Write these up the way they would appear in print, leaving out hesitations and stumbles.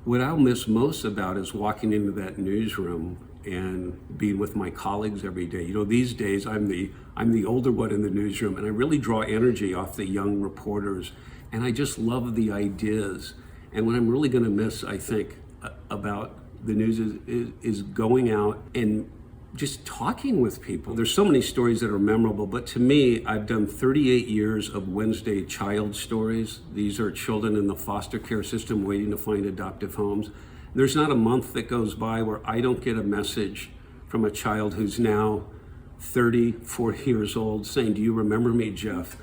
What I'll miss most about is walking into that newsroom and being with my colleagues every day. You know, these days I'm the older one in the newsroom, and I really draw energy off the young reporters, and I just love the ideas. And what I'm really going to miss, I think, about the news is going out and just talking with people. There's so many stories that are memorable, but to me, I've done 38 years of Wednesday child stories. These are children in the foster care system waiting to find adoptive homes. There's not a month that goes by where I don't get a message from a child who's now 34 years old saying, "Do you remember me, Jeff?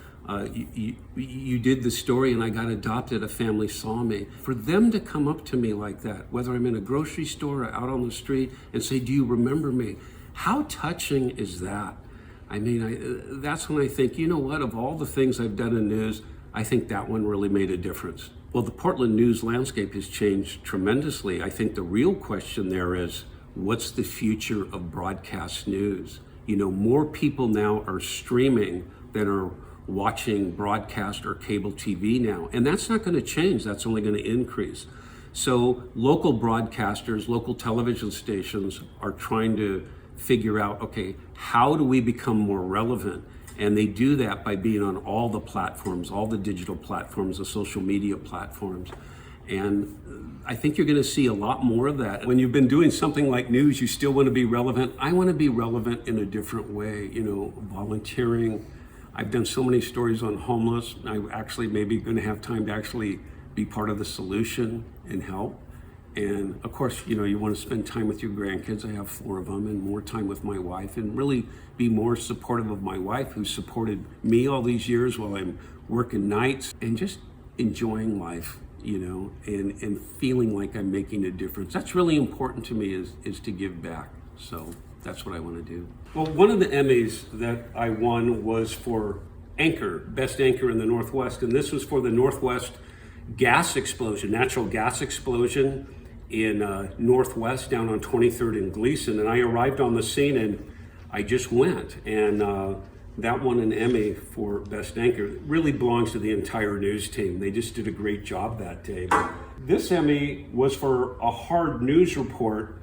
You did the story and I got adopted, a family saw me." For them to come up to me like that, whether I'm in a grocery store or out on the street, and say, "Do you remember me?" How touching is that? I mean, that's when I think, you know what, of all the things I've done in news, I think that one really made a difference. Well, the Portland news landscape has changed tremendously. I think the real question there is, what's the future of broadcast news? You know, more people now are streaming than are watching broadcast or cable TV now. And that's not going to change. That's only going to increase. So local broadcasters, local television stations are trying to figure out, okay, how do we become more relevant? And they do that by being on all the platforms, all the digital platforms, the social media platforms. And I think you're going to see a lot more of that. When you've been doing something like news, you still want to be relevant. I want to be relevant in a different way, you know, volunteering. I've done so many stories on homeless. I actually maybe going to have time to actually be part of the solution and help. And of course, you know, you want to spend time with your grandkids. I have 4 of them, and more time with my wife, and really be more supportive of my wife, who supported me all these years while I'm working nights, and just enjoying life, you know, and feeling like I'm making a difference. That's really important to me, is to give back. So that's what I want to do. Well, one of the Emmys that I won was for anchor, best anchor in the Northwest. And this was for the Northwest gas explosion, natural gas explosion in Northwest down on 23rd and Gleason. And I arrived on the scene and I just went. And that won an Emmy for best anchor. It really belongs to the entire news team. They just did a great job that day. But this Emmy was for a hard news report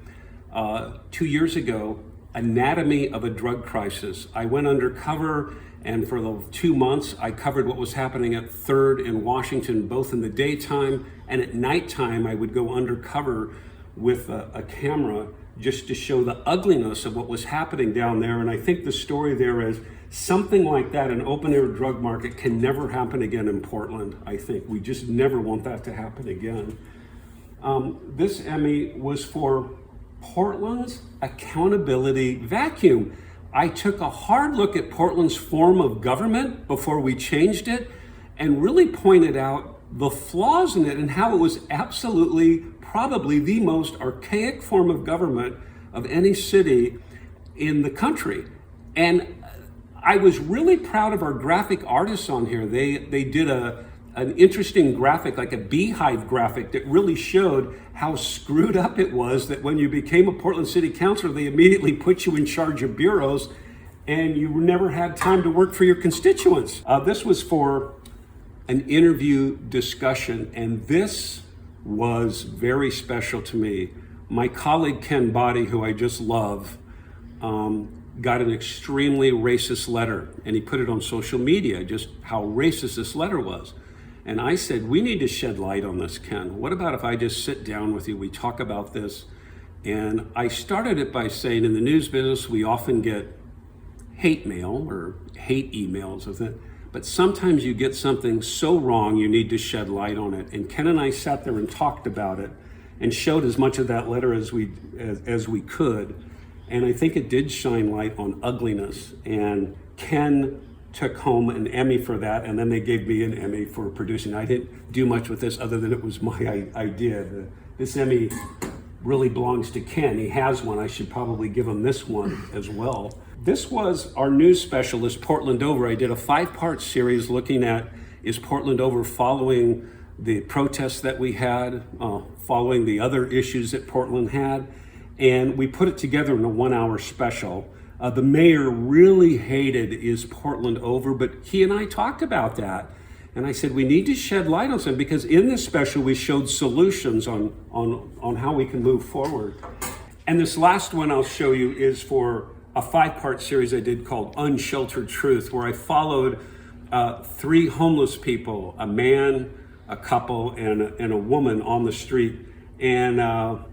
2 years ago, Anatomy of a Drug Crisis. I went undercover, and for the 2 months, I covered what was happening at 3rd in Washington, both in the daytime and at nighttime. I would go undercover with a camera just to show the ugliness of what was happening down there. And I think the story there is something like that, an open-air drug market, can never happen again in Portland, I think. We just never want that to happen again. This Emmy was for Portland's accountability vacuum. I took a hard look at Portland's form of government before we changed it, and really pointed out the flaws in it and how it was absolutely probably the most archaic form of government of any city in the country. And I was really proud of our graphic artists on here. They did an interesting graphic, like a beehive graphic, that really showed how screwed up it was that when you became a Portland City Councilor, they immediately put you in charge of bureaus and you never had time to work for your constituents. This was for an interview discussion, and this was very special to me. My colleague Ken Boddy, who I just love, got an extremely racist letter, and he put it on social media, just how racist this letter was. And I said, we need to shed light on this, Ken. What about if I just sit down with you, we talk about this? And I started it by saying, in the news business, we often get hate mail or hate emails with it, but sometimes you get something so wrong, you need to shed light on it. And Ken and I sat there and talked about it and showed as much of that letter as we could. And I think it did shine light on ugliness. And Ken took home an Emmy for that, and then they gave me an Emmy for producing. I didn't do much with this other than it was my idea. This Emmy really belongs to Ken. He has one. I should probably give him this one as well. This was our news specialist, Portland Over. I did a 5-part series looking at, is Portland Over following the protests that we had, following the other issues that Portland had, and we put it together in a 1-hour special. The mayor really hated Is Portland Over, but he and I talked about that. And I said, we need to shed light on something, because in this special we showed solutions on how we can move forward. And this last one I'll show you is for a 5-part series I did called Unsheltered Truth, where I followed 3 homeless people, a man, a couple, and a woman on the street. And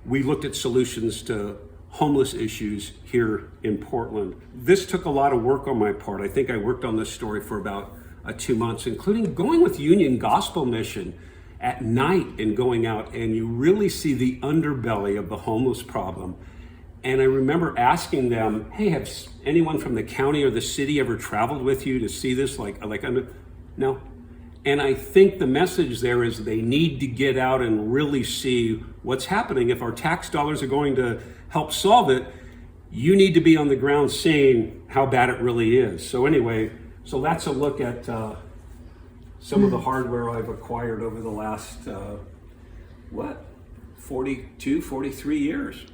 we looked at solutions to homeless issues here in Portland. This took a lot of work on my part. I think I worked on this story for about 2 months, including going with Union Gospel Mission at night and going out, and you really see the underbelly of the homeless problem. And I remember asking them, hey, have anyone from the county or the city ever traveled with you to see this? No. And I think the message there is they need to get out and really see what's happening. If our tax dollars are going to help solve it, you need to be on the ground seeing how bad it really is. So anyway, so that's a look at some of the hardware I've acquired over the last, 42, 43 years.